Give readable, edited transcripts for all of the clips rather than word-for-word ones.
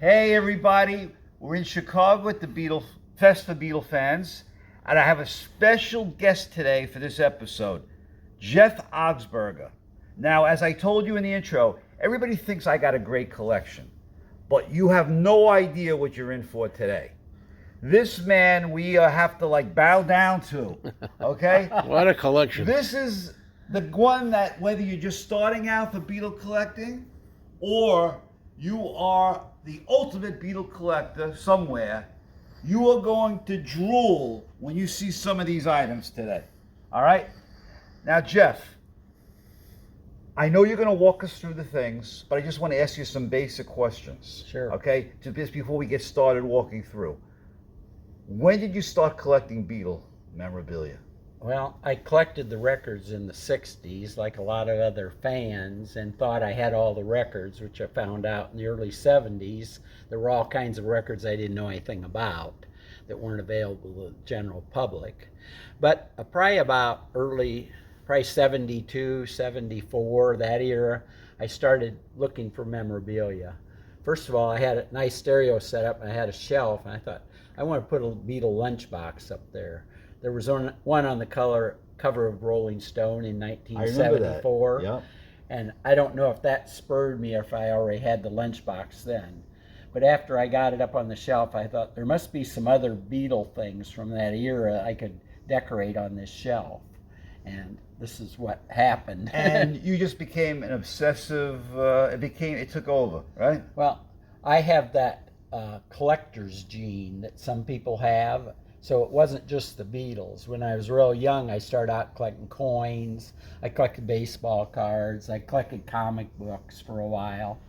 Hey everybody, we're in Chicago at the Beatles Fest for Beatle fans, and I have a special guest today for this episode, Jeff Augsburger. Now, as I told you in the intro, everybody thinks I got a great collection, but you have no idea what you're in for today. This man we have to bow down to, okay? What a collection. This is the one that whether you're just starting out for Beatle collecting or you are the ultimate Beatle collector somewhere, you are going to drool when you see some of these items today. All right? Now, Jeff, I know you're going to walk us through the things, but I just want to ask you some basic questions. Sure. Okay? Just before we get started walking through. When did you start collecting Beatle memorabilia? Well, I collected the records in the 60s like a lot of other fans and thought I had all the records, which I found out in the early 70s. There were all kinds of records I didn't know anything about that weren't available to the general public. But probably 72, 74, that era, I started looking for memorabilia. First of all, I had a nice stereo set up and I had a shelf, and I thought, I want to put a Beatle lunchbox up there. There was one on the cover of Rolling Stone in 1974. Yeah. And I don't know if that spurred me or if I already had the lunchbox then. But after I got it up on the shelf, I thought there must be some other Beatle things from that era I could decorate on this shelf. And this is what happened. And you just became an obsessive, it took over, right? Well, I have that collector's gene that some people have. So it wasn't just the Beatles. When I was real young, I started out collecting coins. I collected baseball cards. I collected comic books for a while.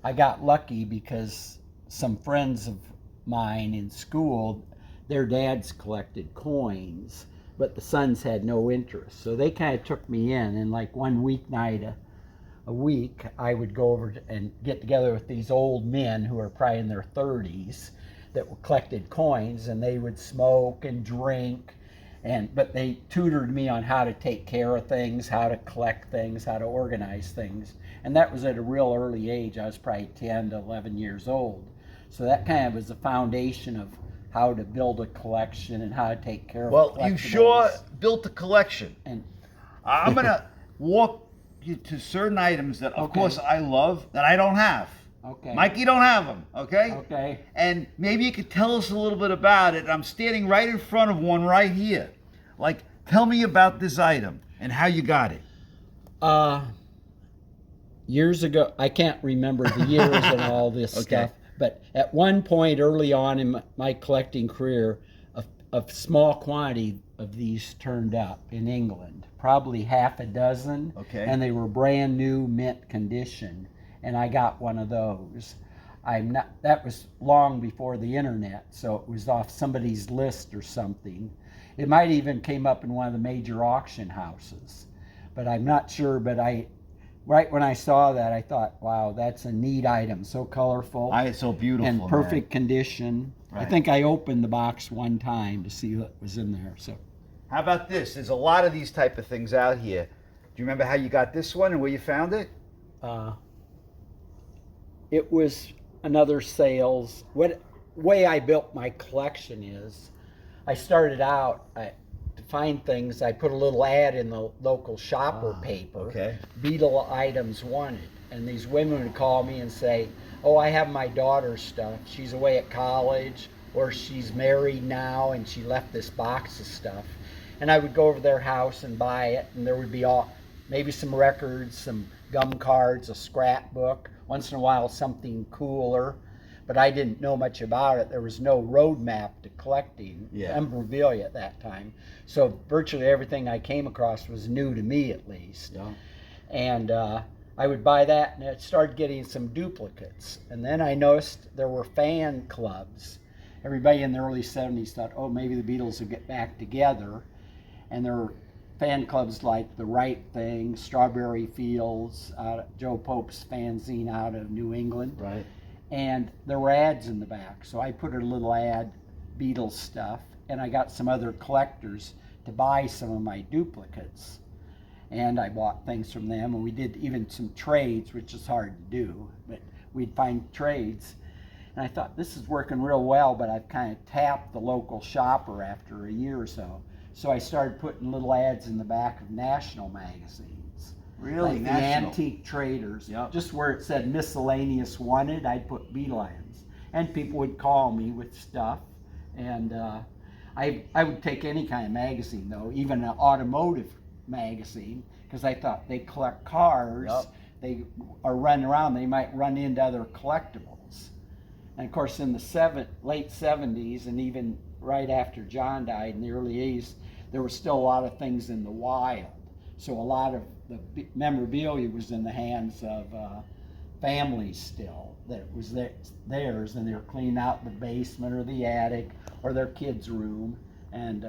I got lucky because some friends of mine in school, their dads collected coins, but the sons had no interest. So they kind of took me in, and like one weeknight a week, I would go over and get together with these old men who were probably in their 30s that collected coins, and they would smoke and drink, but they tutored me on how to take care of things, how to collect things, how to organize things. And that was at a real early age. I was probably 10 to 11 years old. So that kind of was the foundation of how to build a collection and how to take care of collectibles. Well, you sure built a collection. And I'm going to walk you to certain items that, of course, I love that I don't have. Okay. Mikey don't have them, okay? Okay. And maybe you could tell us a little bit about it. I'm standing right in front of one right here. Tell me about this item and how you got it. Years ago, I can't remember the years and all this stuff, but at one point early on in my collecting career, a small quantity of these turned up in England, probably half a dozen, and they were brand new, mint condition. And I got one of those. That was long before the internet, so it was off somebody's list or something. It might even came up in one of the major auction houses, but I'm not sure. But right when I saw that, I thought, wow, that's a neat item, so colorful. It's so beautiful, and perfect condition. Right. I think I opened the box one time to see what was in there. So, how about this? There's a lot of these type of things out here. Do you remember how you got this one and where you found it? It was another sales. What way I built my collection is, I started out to find things. I put a little ad in the local shopper paper. Beatle items wanted, and these women would call me and say, "Oh, I have my daughter's stuff. She's away at college, or she's married now, and she left this box of stuff." And I would go over their house and buy it, and there would be maybe some records, some gum cards, a scrapbook, once in a while something cooler, but I didn't know much about it. There was no roadmap to collecting memorabilia at that time, so virtually everything I came across was new to me, at least. And I would buy that, and it started getting some duplicates. And then I noticed there were fan clubs. Everybody in the early 70s thought, oh, maybe the Beatles will get back together, and there were fan clubs like The Right Thing, Strawberry Fields, Joe Pope's fanzine out of New England. Right. And there were ads in the back. So I put a little ad, Beatles stuff, and I got some other collectors to buy some of my duplicates. And I bought things from them, and we did even some trades, which is hard to do, but we'd find trades. And I thought, this is working real well, but I've kind of tapped the local shopper after a year or so. So I started putting little ads in the back of national magazines. Really? Like the Antique Traders. Yep. Just where it said miscellaneous wanted, I'd put Beatles. And people would call me with stuff. And I would take any kind of magazine, though, even an automotive magazine, because I thought they collect cars. Yep. They are running around, they might run into other collectibles. And of course, in the late 70s, and even right after John died in the early 80s, there were still a lot of things in the wild. So a lot of the memorabilia was in the hands of families still, that it was theirs, and they were cleaning out the basement or the attic or their kids' room. And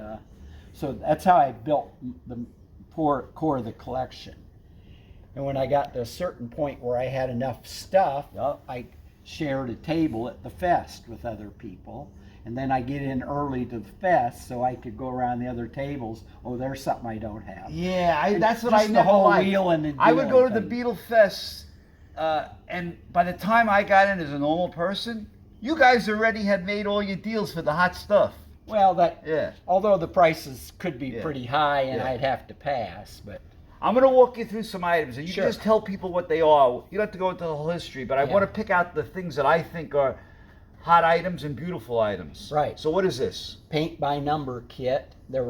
so that's how I built the core of the collection. And when I got to a certain point where I had enough stuff, I shared a table at the fest with other people. And then I get in early to the fest so I could go around the other tables. Oh, there's something I don't have. Yeah, that's what I Just never the whole liked. wheeling and I would go to dealing the thing. Beatle Fest, and by the time I got in as a normal person, you guys already had made all your deals for the hot stuff. Well, Yeah. although the prices could be Yeah. pretty high and Yeah. I'd have to pass, but I'm going to walk you through some items, and you Sure. can just tell people what they are. You don't have to go into the whole history, but I Yeah. want to pick out the things that I think are hot items and beautiful items. Right. So what is this? paint by number kit. There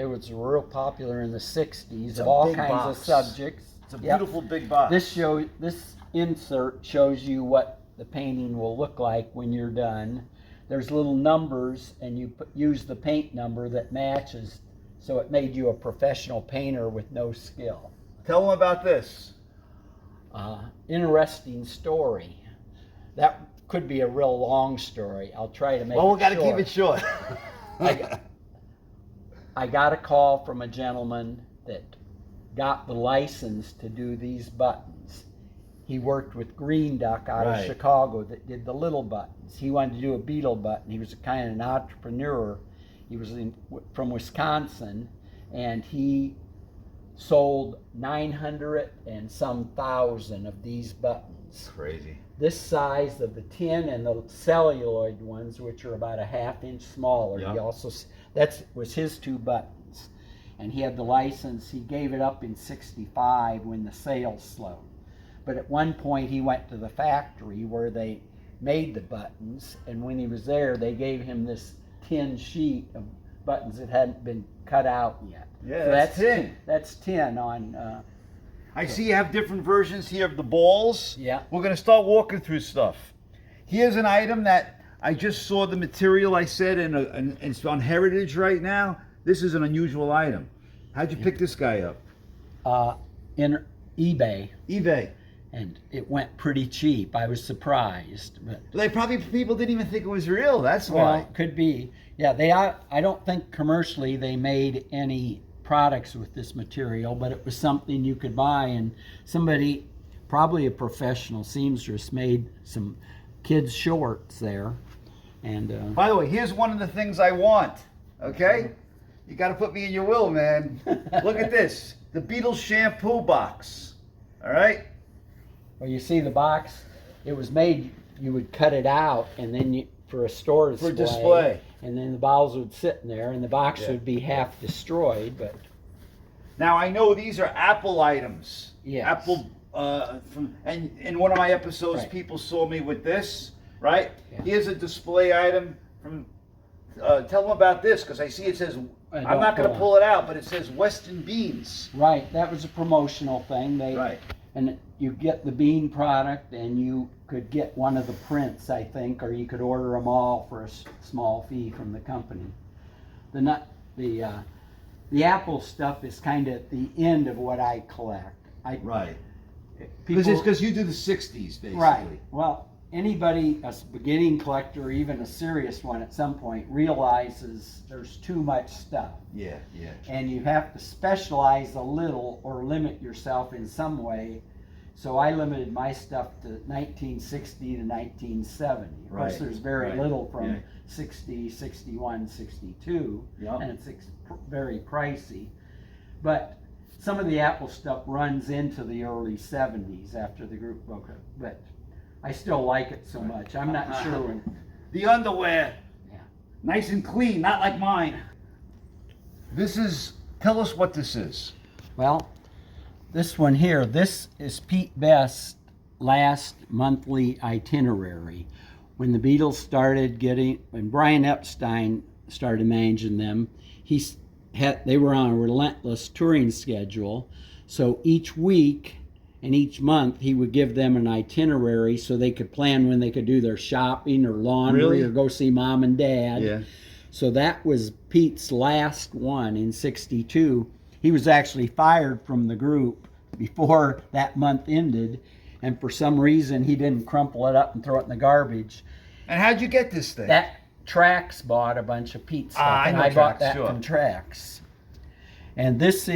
was real popular in the 60s It's a of all big kinds box. of subjects. It's a Yep. beautiful big box. This insert shows you what the painting will look like when you're done. There's little numbers, and you use the paint number that matches, so it made you a professional painter with no skill. Tell them about this. Interesting story. That could be a real long story. I'll try to make Well, it we got to keep short. it short. I got a call from a gentleman that got the license to do these buttons. He worked with Green Duck out Right. of Chicago that did the little buttons. He wanted to do a Beatle button. He was a kind of an entrepreneur. He was from Wisconsin, and he sold 900 and some thousand of these buttons. Crazy. This size of the tin and the celluloid ones, which are about a ½ inch smaller. Yeah. He also was his 2 buttons, and he had the license. He gave it up in '65 when the sales slowed. But at one point, he went to the factory where they made the buttons, and when he was there, they gave him this tin sheet of buttons that hadn't been cut out yet. Yeah, So that's tin. That's tin on. I see you have different versions here of the balls. Yeah. We're going to start walking through stuff. Here's an item that I just saw the material I said, and it's on Heritage right now. This is an unusual item. How'd you pick this guy up? In eBay, eBay. and it went pretty cheap. I was surprised, but People didn't even think it was real. That's well, why. it could be. Yeah, I don't think commercially they made any products with this material, but it was something you could buy, and somebody, probably a professional seamstress, made some kids shorts there. And By the way, here's one of the things I want. Okay? You got to put me in your will, man. Look at this. The Beatles shampoo box. All right? well, you see the box, it was made, you would cut it out, and then for a store display. For display. And then the bottles would sit in there, and the box Yeah. would be half destroyed, but Now I know these are Apple items. Yes. Apple. And in one of my episodes, Right. people saw me with this. Right. Yeah. Here's a display item from. Tell them about this, because I see it says. I I'm don't not going to know. pull it out, but it says Western Beans. right, that was a promotional thing. Right. And you get the bean product, and you could get one of the prints, I think, or you could order them all for a small fee from the company. The Apple stuff is kind of at the end of what I collect. Right. People, Because you do the '60s, basically. right. Well, anybody, a beginning collector, or even a serious one at some point, realizes there's too much stuff. Yeah. Yeah. And you have to specialize a little or limit yourself in some way. So I limited my stuff to 1960 to 1970. Of course, Right, there's very right, little from yeah. 60, 61, 62, Yeah. and it's very pricey. But some of the Apple stuff runs into the early 70s after the group broke up. But I still like it so much. I'm not sure when. The underwear. Yeah. Nice and clean, not like mine. Tell us what this is. Well, this one here, this is Pete Best's last monthly itinerary. When the Beatles started when Brian Epstein started managing them, they were on a relentless touring schedule. So each week and each month he would give them an itinerary so they could plan when they could do their shopping or laundry Really? or go see mom and dad. Yeah. So that was Pete's last one in '62. He was actually fired from the group before that month ended, and for some reason he didn't crumple it up and throw it in the garbage. And how'd you get this thing? That Trax bought a bunch of Pete stuff, I and know I bought Trax, that sure. from Trax. And this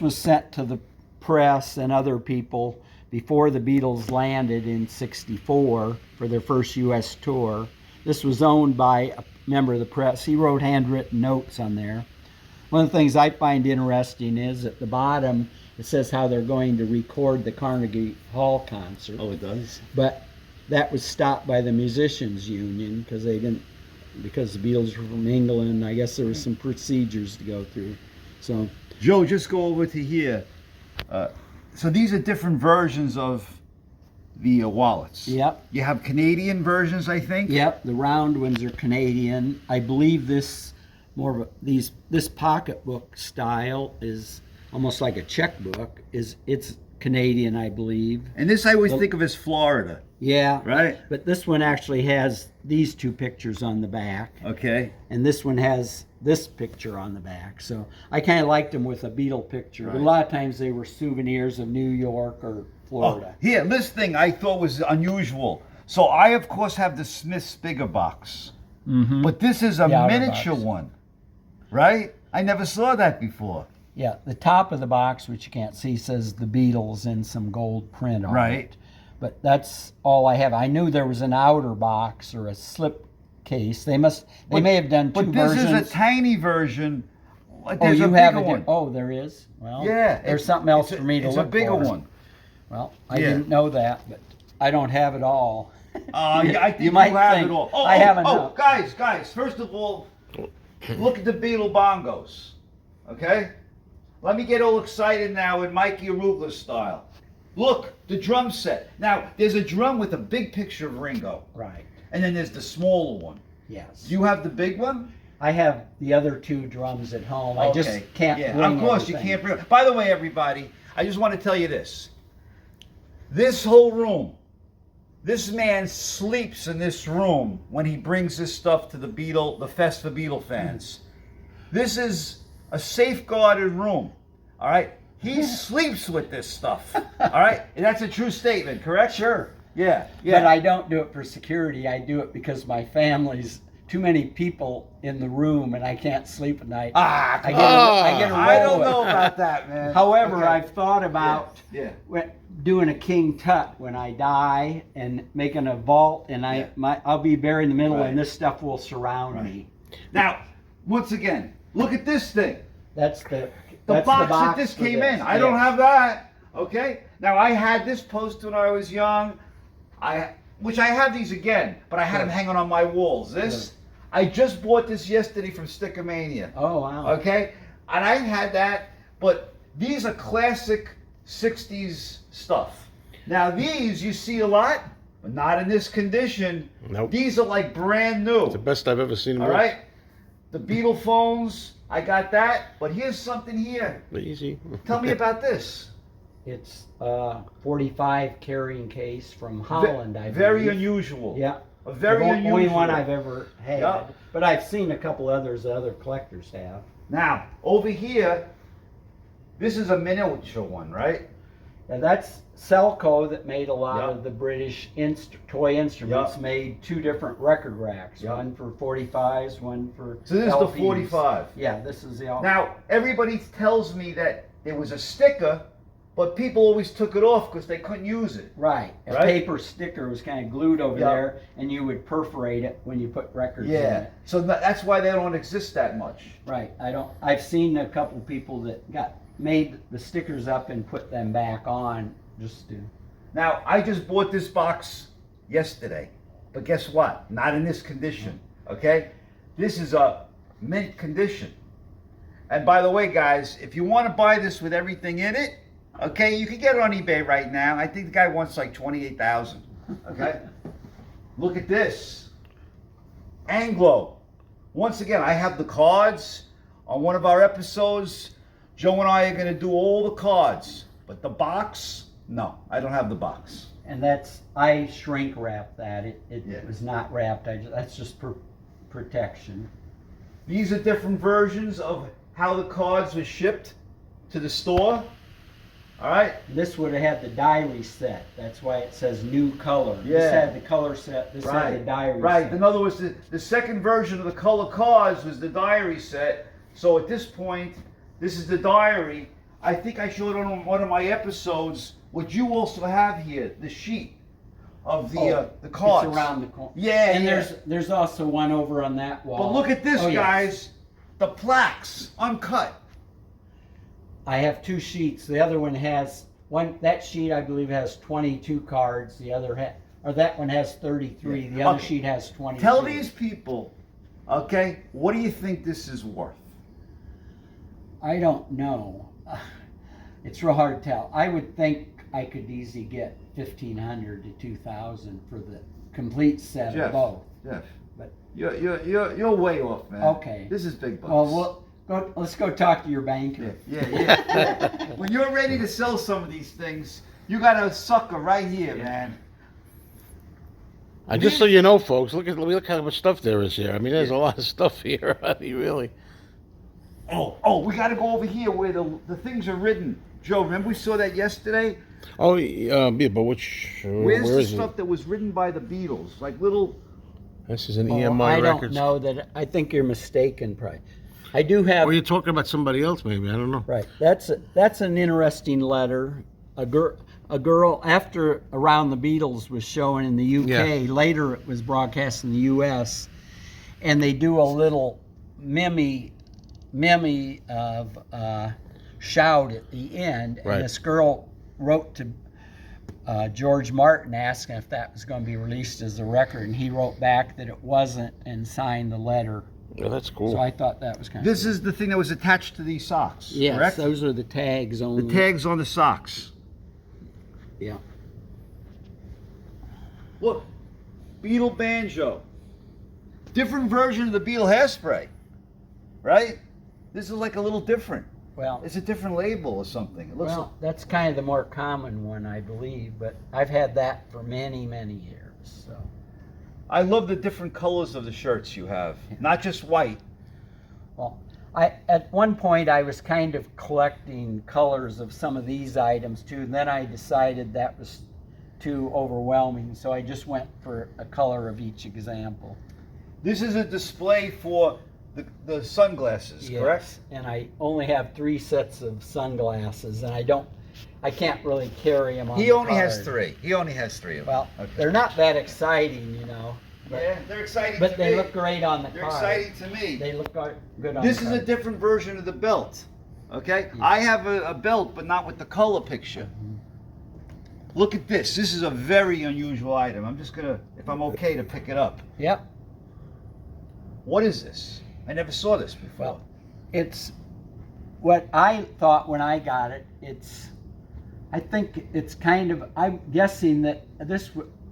was sent to the press and other people before the Beatles landed in '64 for their first U.S. tour. This was owned by a member of the press. He wrote handwritten notes on there. One of the things I find interesting is at the bottom it says how they're going to record the Carnegie Hall concert. Oh, it does? But that was stopped by the Musicians Union because the Beatles were from England. I guess there was some procedures to go through. So Joe, just go over to here. So these are different versions of the wallets. Yep. You have Canadian versions, I think. Yep, the round ones are Canadian. I believe this pocketbook style is almost like a checkbook. It's Canadian, I believe. And this I always think of as Florida. Yeah. Right? But this one actually has these two pictures on the back. Okay. And this one has this picture on the back. So I kind of liked them with a Beatle picture. Right. But a lot of times they were souvenirs of New York or Florida. Oh, here, this thing I thought was unusual. So I, of course, have the Smith's bigger box. Mm-hmm. But this is a The outer miniature box. one. Right? I never saw that before. Yeah, the top of the box, which you can't see, says the Beatles in some gold print on Right. it. But that's all I have. I knew there was an outer box or a slip case. They may have done two But this versions. is a tiny version. Oh, There's you a have bigger one. Oh, there is. Well, Yeah. there's something else for me to it's look a bigger for. one. Well, I Yeah. didn't know that, but I don't have it all. Yeah, I think you might have think it all. I have oh, enough. guys, first of all, look at the Beatle bongos. Okay? Let me get all excited now in Mikey Arugula style. Look, the drum set. Now, there's a drum with a big picture of Ringo. Right. And then there's the smaller one. Yes. Do you have the big one? I have the other two drums at home. I just can't Yeah, bring of course everything. you can't bring. By the way, everybody, I just want to tell you this. This whole room, this man sleeps in this room when he brings this stuff to the Fest for Beatle fans. This is a safeguarded room. All right? He sleeps with this stuff. All right? And that's a true statement, correct? Sure. Yeah. But I don't do it for security. I do it because my family's too many people in the room and I can't sleep at night. I get a roll I don't with know it. about that, man. However, Okay. I've thought about Yeah. doing a king tut when I die and making a vault, and I'll be buried in the middle, Right. and this stuff will surround Right. me. Now, once again, look at this thing. That's the box that this for came this. in. I don't Yes. have that. Okay. Now I had this poster when I was young. Which I have these again, but I had them hanging on my walls. This, I just bought this yesterday from Stickermania. Oh wow. Okay, and I had that, but these are classic '60s stuff. Now these you see a lot, but not in this condition. Nope. These are like brand new. It's the best I've ever seen them. All right. The Beatle phones, I got that, but here's something here. Easy. Tell me about this. It's a 45 carrying case from Holland, I believe. Very unusual. Yeah. A very the unusual. only one I've ever had. Yeah. But I've seen a couple others that other collectors have. Now, over here, this is a miniature one, right? Now that's Selco that made a lot Yeah. of the British toy instruments. Yeah. Made two different record racks. Yeah. One for 45s, one for So this is LPs. the 45. Yeah, this is the Now, everybody tells me that there was a sticker, but people always took it off because they couldn't use it. Right. A Right? paper sticker was kind of glued over Yeah. there, and you would perforate it when you put records in Yeah. it. So that's why they don't exist that much. Right. I've seen a couple people that made the stickers up and put them back on just to. Now, I just bought this box yesterday, but guess what? Not in this condition, okay? This is a mint condition. And by the way, guys, if you want to buy this with everything in it, okay, you can get it on eBay right now. I think the guy wants like $28,000, okay? Look at this. Anglo. Once again, I have the cards. On one of our episodes, Joe and I are going to do all the cards. But the box, no, I don't have the box. And I shrink wrapped that. It was not wrapped. That's just protection. These are different versions of how the cards were shipped to the store. All right. This would have had the diary set. That's why it says new color. Yeah. This had the color set. This had the diary set. Right. In other words, the second version of the color cards was the diary set. So at this point, this is the diary. I think I showed on one of my episodes what you also have here, the sheet of the cards. It's around the corner. Yeah, and yeah. there's also one over on that wall. But look at this, yes. guys. The plaques, uncut. I have two sheets. The other one has that sheet I believe has 22 cards. The other that one has 33. Yeah. The other Okay. sheet has 22. Tell these people, okay, what do you think this is worth? I don't know. It's real hard to tell. I would think I could easily get 1,500 to 2,000 for the complete set Jeff, of both. Jeff, But you're way off, man. Okay. This is big bucks. well, let's go talk to your banker. Yeah. When you're ready to sell some of these things, you got a sucker right here, man. Just so you know, folks, look how much stuff there is here. I mean, there's a lot of stuff here. I mean, really. Oh, we got to go over here where the things are written. Joe, remember we saw that yesterday? Oh, yeah, but which? Where's where the is stuff it? that was written by the Beatles? Like little. This is an Oh, EMI I don't Records. know that. I think you're mistaken, probably. I do have. Or you're talking about somebody else, maybe. I don't know. Right. That's an interesting letter. A girl after Around the Beatles was shown in the UK. Yeah. Later it was broadcast in the US, and they do a little meme of shout at the end. Right. And this girl wrote to George Martin asking if that was going to be released as a record, and he wrote back that it wasn't and signed the letter. Yeah, that's cool. So I thought that was kind This of is the thing that was attached to these socks. yes, correct? those are the tags only. The tags on the socks. Yeah. Look, Beatle banjo. Different version of the Beatle hairspray, right? This is like a little different. Well, It's a different label or something. It looks well, that's kind of the more common one, I believe, but I've had that for many, many years. So I love the different colors of the shirts you have. Not just white. well, at one point I was kind of collecting colors of some of these items too, and then I decided that was too overwhelming, so I just went for a color of each example. This is a display for the sunglasses, correct? Yes, and I only have 3 sets of sunglasses, and I can't really carry them on He the only has card. 3. He only has 3 of them. Well, Okay. they're not that exciting, you know. But, Yeah, they're exciting but to they me. look great on the They're card. exciting to me. They look good on This the is card. a different version of the belt. Okay? Yeah. I have a belt, but not with the color picture. Look at this. This is a very unusual item. I'm just going to, if I'm okay, to pick it up. Yep. What is this? I never saw this before. Well, it's what I thought when I got it. I think it's kind of, I'm guessing that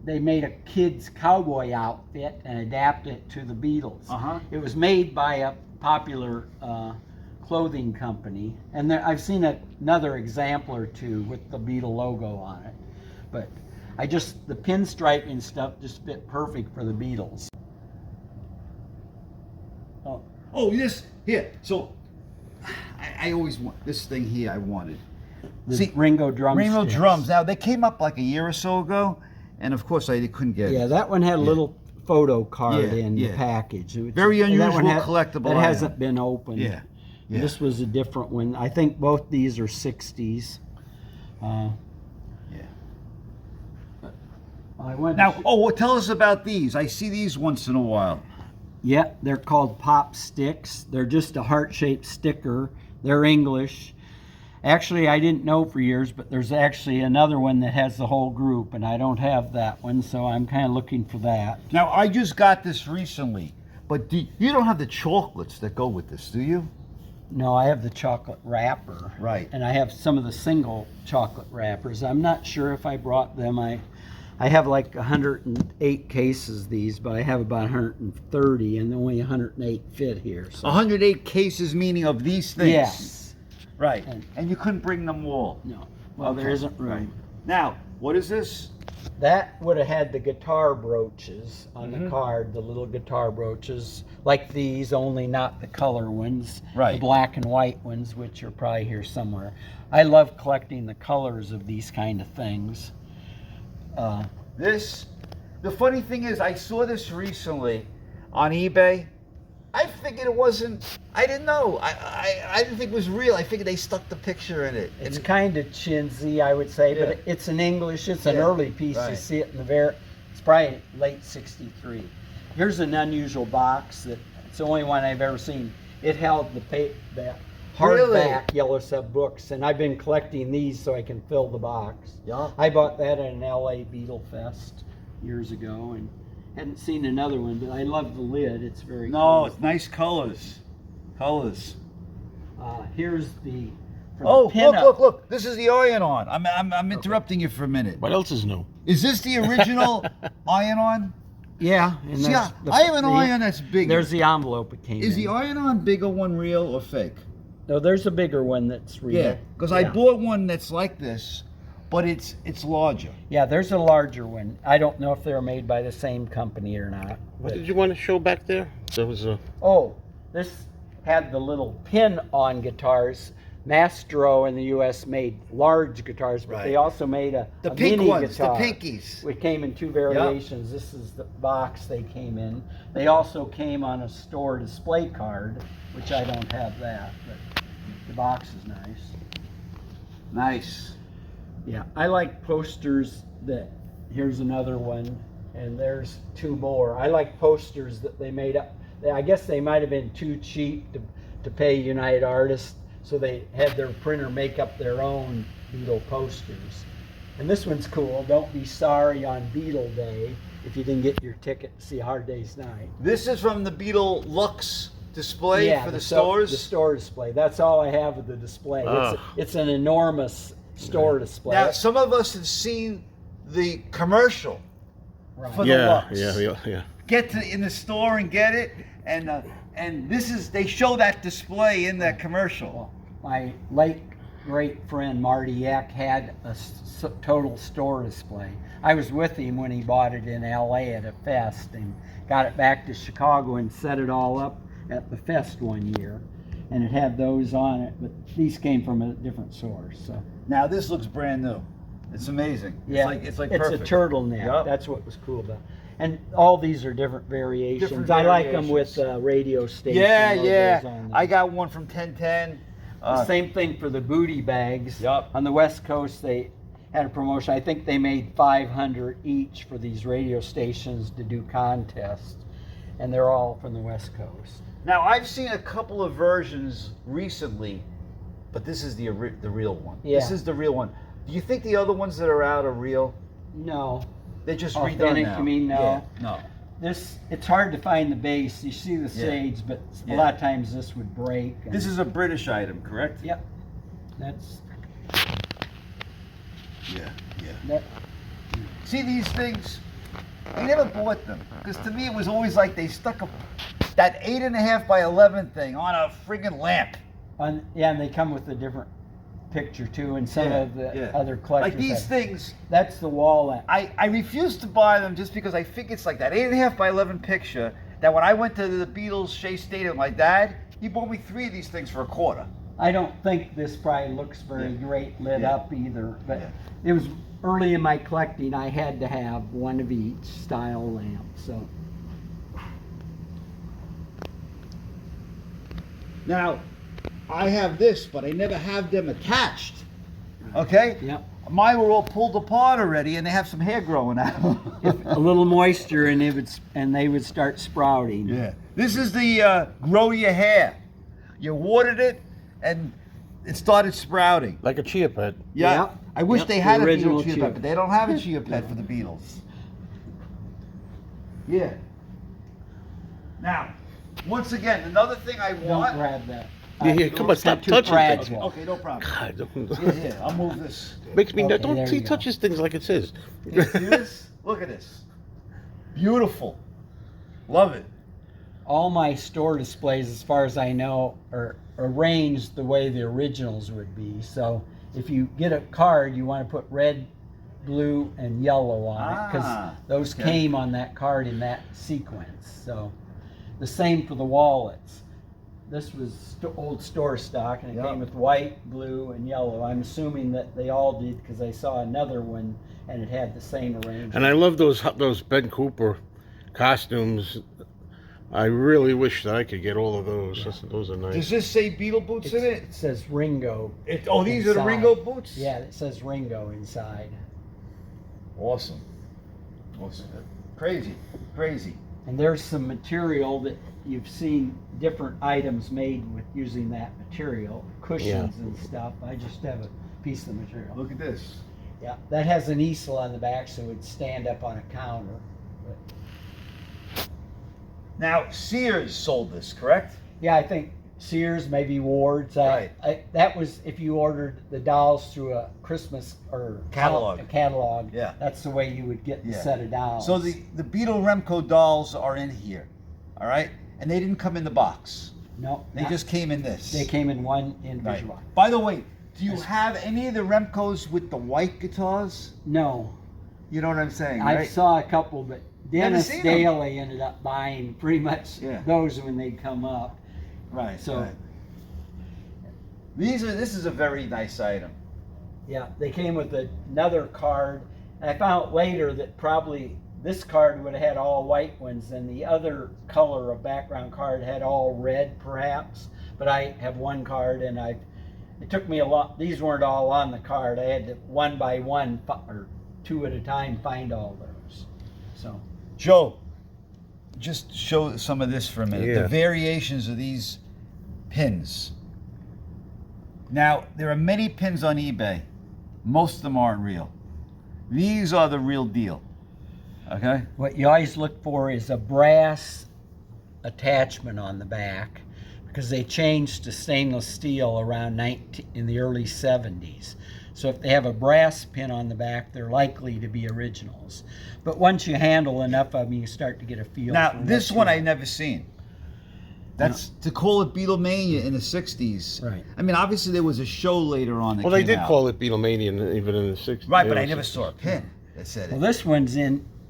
they made a kid's cowboy outfit and adapted it to the Beatles. Uh-huh. It was made by a popular clothing company, and I've seen another example or two with the Beatle logo on it. But the pinstriping stuff just fit perfect for the Beatles. Oh, this, here. So, I always want, this thing here I wanted. The See, Ringo drumsticks. Ringo drums. Now, they came up like a year or so ago, and of course I couldn't get Yeah, it. that one had a little photo card Yeah, in yeah. the package. Very and that one unusual collectible That item. hasn't been opened. Yeah, yeah. This was a different one. I think both these are 60s. Yeah. I went Now, tell us about these. I see these once in a while. Yeah, they're called pop sticks. They're just a heart-shaped sticker. They're English. Actually, I didn't know for years, but there's actually another one that has the whole group, and I don't have that one, so I'm kind of looking for that. Now, I just got this recently, but you don't have the chocolates that go with this, do you? No, I have the chocolate wrapper. Right. And I have some of the single chocolate wrappers. I'm not sure if I brought them. I have like 108 cases of these, but I have about 130, and only 108 fit here. So. 108 cases, meaning of these things? Yes. Right. And you couldn't bring them all? No. Well, there isn't room. Right. Now, what is this? That would have had the guitar brooches on the card, the little guitar brooches, like these, only not the color ones, Right. the black and white ones, which are probably here somewhere. I love collecting the colors of these kind of things. The funny thing is, I saw this recently on eBay. I figured it wasn't, I didn't know. I didn't think it was real. I figured they stuck the picture in it. It's kind of chintzy, I would say, Yeah. but it's an English, it's an Yeah, early piece. You right. see it in the it's probably late 63. Here's an unusual box that it's the only one I've ever seen. It held the hardback Yellow Sub books, and I've been collecting these so I can fill the box. Yeah. I bought that at an LA Beatle Fest years ago, and hadn't seen another one, but I love the lid. It's very No, cool. it's nice colors. Colors. Here's the Oh, pinup. look. This is the iron-on. I'm interrupting you for a minute. What else is new? Is this the original iron-on? Yeah, and See, that's I have an iron that's bigger. There's the envelope it came Is in. the iron-on bigger one real or fake? No, there's a bigger one that's real. Yeah, because I bought one that's like this, but it's larger. Yeah, there's a larger one. I don't know if they're made by the same company or not. What but- did you want to show back there? There was a. Oh, this had the little pin-on guitars. Mastro in the U.S. made large guitars, but Right. they also made a pink mini ones, guitar. the pinkies. It came in two variations. This is the box they came in. They also came on a store display card, which I don't have that, but the box is nice. Nice. Yeah, I like posters that, here's another one, and there's two more. I like posters that they made up. I guess they might have been too cheap to pay United Artists, so they had their printer make up their own Beatle posters. And this one's cool. Don't be sorry on Beatle Day if you didn't get your ticket to see Hard Day's Night. This is from the Beatle Lux display for the so- stores? The store display. That's all I have of the display. It's an enormous store display. Now, some of us have seen the commercial Right. for the Lux. Yeah. Get in the store and get it, and this is, they show that display in that commercial. Well, my late great friend Marty Eck had a total store display. I was with him when he bought it in LA at a fest and got it back to Chicago and set it all up at the fest one year. And it had those on it, but these came from a different source. So Now this looks brand new. It's amazing. yeah, It's like it's perfect. a turtleneck. Yep. That's what was cool about it. And all these are different variations. Different I like them with variations. radio station Yeah, logos yeah. on them. I got one from 1010. The same thing for the booty bags. Yup. On the West Coast, they had a promotion. I think they made 500 each for these radio stations to do contests, and they're all from the West Coast. Now I've seen a couple of versions recently, but this is the real one. Yeah. This is the real one. Do you think the other ones that are out are real? No, They're just Authentic, redone now. you mean? No. Yeah, no. it's hard to find the bass. You see the shades, but a lot of times this would break. and- This is a British item, correct? Yep. That's Yeah. that. See these things? I never bought them because to me it was always like they stuck that 8.5 by 11 thing on a friggin' lamp. And they come with a different picture too, and some of the other collectors. Like these have- things, That's the wall lamp. I refuse to buy them just because I think it's like that 8.5 by 11 picture that when I went to the Beatles Shea Stadium, my dad, he bought me 3 of these things for $0.25. I don't think this probably looks very Yeah. great lit Yeah. up either, but Yeah. it was early in my collecting. I had to have one of each style lamp. So Now, I have this, but I never have them attached. Okay? yep, Mine were all pulled apart already, and they have some hair growing out. a little moisture and they would start sprouting. Yeah. This is the grow your hair. You watered it, and it started sprouting. Like a chia pet. Yeah. Yep. I wish Yep, they the had a original Beatle chia chia pet, but they don't have a chia pet for the Beatles. Yeah. Now, once again, another thing I Don't want. grab that. Yeah, come on, stop too touching things. fragile. Okay, no problem. God, Yeah, I'll move this. makes me Okay, don't there he you go. touches things like it says. See this? Look at this. Beautiful. Love it. All my store displays, as far as I know, are arranged the way the originals would be. So if you get a card, you want to put red, blue, and yellow on it, because Ah, those okay. came on that card in that sequence. So the same for the wallets. This was old store stock, and it Yep. came with white, blue, and yellow. I'm assuming that they all did, because I saw another one and it had the same arrangement. And I love those Ben Cooper costumes. I really wish that I could get all of those. Those are nice. Does this say Beatle boots in it? It says Ringo. These are the inside. Ringo boots? Yeah, it says Ringo inside. Awesome. Awesome. Crazy. Crazy. And there's some material that you've seen different items made with using that material, cushions and stuff. I just have a piece of material. Look at this. Yeah, that has an easel on the back, so it'd stand up on a counter. But, Now, Sears sold this, correct? yeah, I think Sears, maybe Ward's. Right. That was if you ordered the dolls through a Christmas or Catalog. A catalog. Yeah. That's the way you would get the Yeah. set of dolls. So the Beatle Remco dolls are in here, all right? And they didn't come in the box. no, They just came in this. they came in one Right. individual. By the way, do you have any of the Remcos with the white guitars? No, You know what I'm saying, I right? saw a couple, but Never Dennis seen 'em. Daly ended up buying pretty much Yeah. those when they come up. Right. So- right. This is a very nice item. Yeah, they came with another card, and I found out later that probably this card would have had all white ones, and the other color of background card had all red, perhaps. But I have one card, and it took me a lot. These weren't all on the card. I had to one by one or two at a time find all those. So Joe, just show some of this for a minute. Yeah. The variations of these pins. Now, there are many pins on eBay. Most of them aren't real. These are the real deal. Okay? what you always look for is a brass attachment on the back, because they changed to stainless steel around in the early 70s. So if they have a brass pin on the back, they're likely to be originals. But once you handle enough of them, you start to get a feel. Now, for this what's one real. I never seen. That's to call it Beatlemania in the 60s. Right. I mean, obviously there was a show later on that Well, they came did out. call it Beatlemania even in the 60s. Right, but I never saw a pin that said Well, it. this one's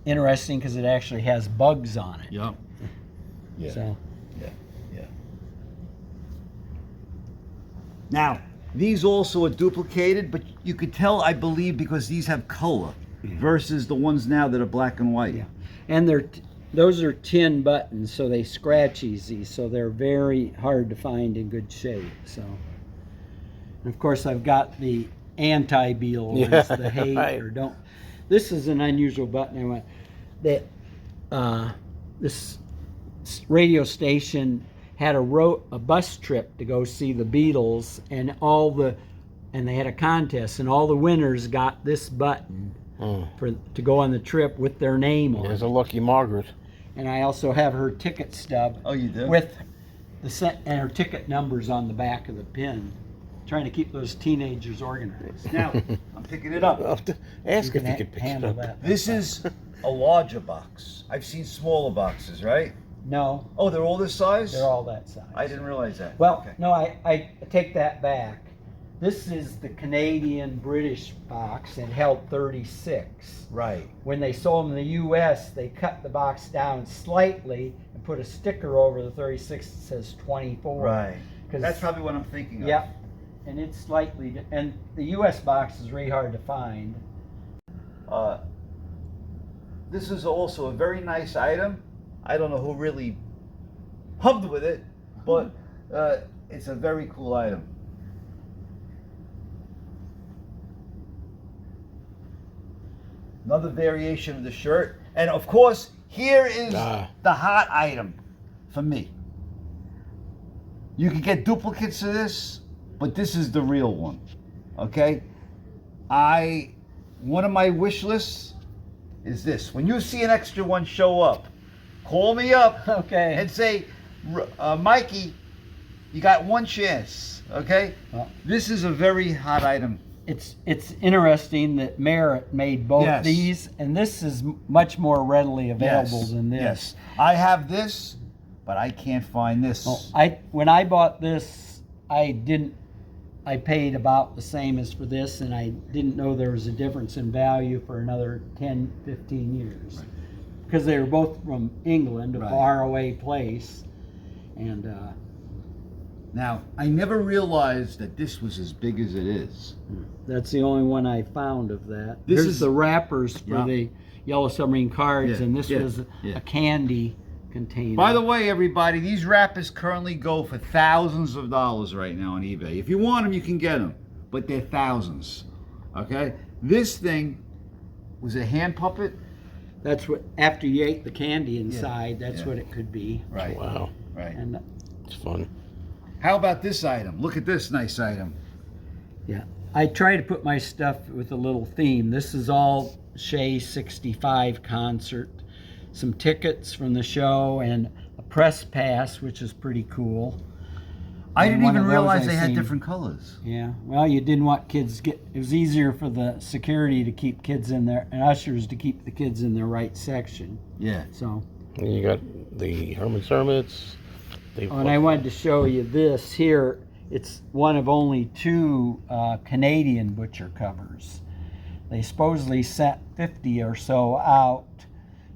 interesting because it actually has bugs on it. Yep. Yeah. So Yeah. Now, these also are duplicated, but you could tell, I believe, because these have color versus the ones now that are black and white. yeah, and those are tin buttons, so they scratch easy. So they're very hard to find in good shape. So, and of course, I've got the anti-Beatle ones, Yeah, the hate right. or don't. This is an unusual button. I went that this radio station had a bus trip to go see the Beatles, and they had a contest, and all the winners got this button to go on the trip with their name on There's it. a lucky Margaret. And I also have her ticket stub. Oh, you do? With and her ticket numbers on the back of the pin. Trying to keep those teenagers organized. Now, I'm picking it up. Ask You if you could pick it handle up. that. This is a larger box. I've seen smaller boxes, right? No, Oh, they're all this size? they're all that size. I didn't realize that. Well, Okay. no, I take that back. This is the Canadian British box and held 36. Right. When they sold them in the U.S., they cut the box down slightly and put a sticker over the 36 that says 24. Right. 'Cause- That's probably what I'm thinking of. Yep. And it's slightly, and the U.S. box is really hard to find. This is also a very nice item. I don't know who really hubbed with it, but it's a very cool item. Another variation of the shirt. And of course, here is the hot item for me. You can get duplicates of this but this is the real one. Okay? One of my wish lists is this. When you see an extra one show up, call me up Okay. and say, Mikey, you got one chance. Okay? Well, This is a very hot item. it's interesting that Merritt made both Yes. these, and this is much more readily available Yes, than this. Yes. I have this, but I can't find this. Well, when I bought this, I paid about the same as for this, and I didn't know there was a difference in value for another 10, 15 years. Right. Because they were both from England, a Right. faraway place. And Now, I never realized that this was as big as it is. that's the only one I found of that. This Here's is- the wrappers for Yeah. the Yellow Submarine cards, Yeah, and this yeah, was yeah. a candy container. By the way, everybody, these wrappers currently go for thousands of dollars right now on eBay. If you want them, you can get them, but they're thousands. Okay? This thing was a hand puppet. That's what, after you ate the candy inside, that's yeah. what it could be. Right. Wow, Right. And it's fun. How about this item? Look at this nice item. yeah, I try to put my stuff with a little theme. This is all Shea 65 concert, some tickets from the show, and a press pass, which is pretty cool. I And didn't one even of those realize I they had seen. different colors. Yeah, well, you didn't want kids it was easier for the security to keep kids in there and ushers to keep the kids in their right section. Yeah. So, And you got the Herman's Hermits. and I wanted to show you this here. It's one of only two Canadian butcher covers. They supposedly sent 50 or so out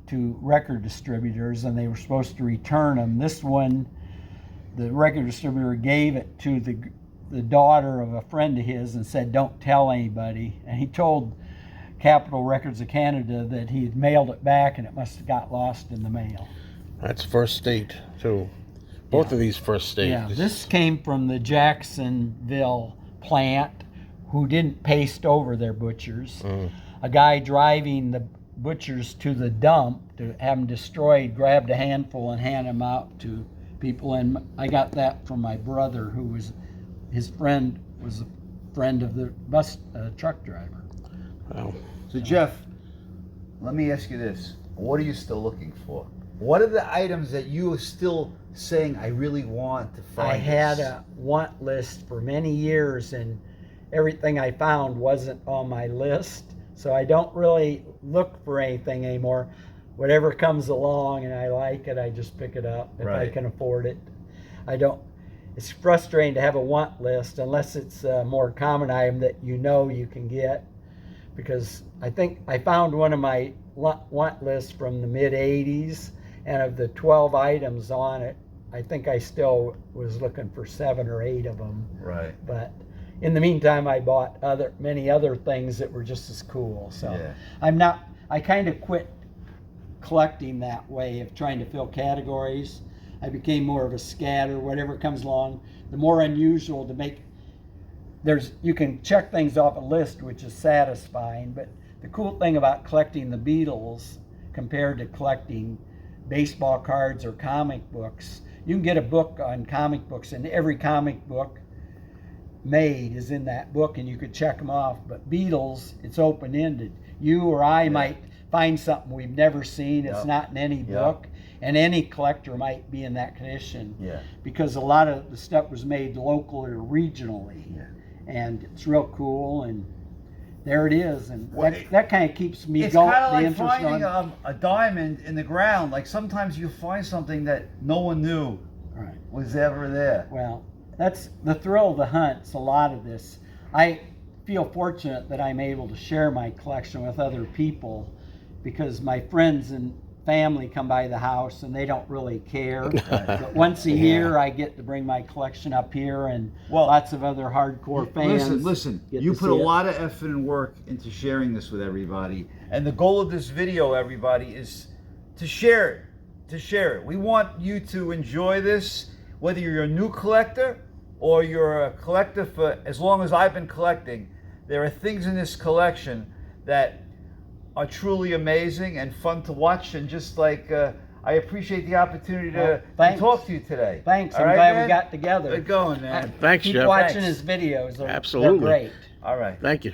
to record distributors, and they were supposed to return them. This one, the record distributor gave it to the daughter of a friend of his and said, "Don't tell anybody." And he told Capitol Records of Canada that he had mailed it back, and it must have got lost in the mail. That's First State too. Both of these First State. Yeah, this came from the Jacksonville plant, who didn't paste over their butchers. A guy driving the butchers to the dump to have them destroyed grabbed a handful and handed them out to people. And I got that from my brother, who was his friend, was a friend of the truck driver. Wow. So, Jeff, let me ask you this. What are you still looking for? What are the items that you are still saying, I really want to find? I had this? a want list for many years, and everything I found wasn't on my list. So I don't really look for anything anymore. Whatever comes along and I like it, I just pick it up if I Right. can afford it. I don't. It's frustrating to have a want list unless it's a more common item that you know you can get. Because I think I found one of my want lists from the mid 80s, and of the 12 items on it, I think I still was looking for 7 or 8 of them. Right. But in the meantime, I bought many other things that were just as cool. So Yeah. I kind of quit collecting that way of trying to fill categories. I became more of a scatter, whatever comes along. The more unusual to make, you can check things off a list, which is satisfying, but the cool thing about collecting the Beatles compared to collecting baseball cards or comic books, you can get a book on comic books, and every comic book made is in that book, and you could check them off. But Beatles, it's open-ended. You or I might find something we've never seen, it's Yep. not in any book, and any collector might be in that condition. Yeah. Because a lot of the stuff was made locally or regionally. Yeah. And it's real cool, and there it is, and Well, that kind of keeps me It's going. kind of the like interest finding on, a diamond in the ground. Like sometimes you find something that no one knew right. was ever there. Well, that's the thrill of the hunt. It's a lot of this. I feel fortunate that I'm able to share my collection with other people, because my friends and family come by the house and they don't really care. But once a year, I get to bring my collection up here, and lots of other hardcore fans. Listen. get You to put see a it. lot of effort and work into sharing this with everybody, and the goal of this video, everybody, is to share it. To share it. We want you to enjoy this, whether you're a new collector or you're a collector for as long as I've been collecting. There are things in this collection that are truly amazing and fun to watch, and just like I appreciate the opportunity to thanks. talk to you today. Thanks. All I'm right, glad man? we got together. Good going, man. Thanks, Keep Jeff. watching Thanks. his videos. They're Absolutely. great. All right. Thank you.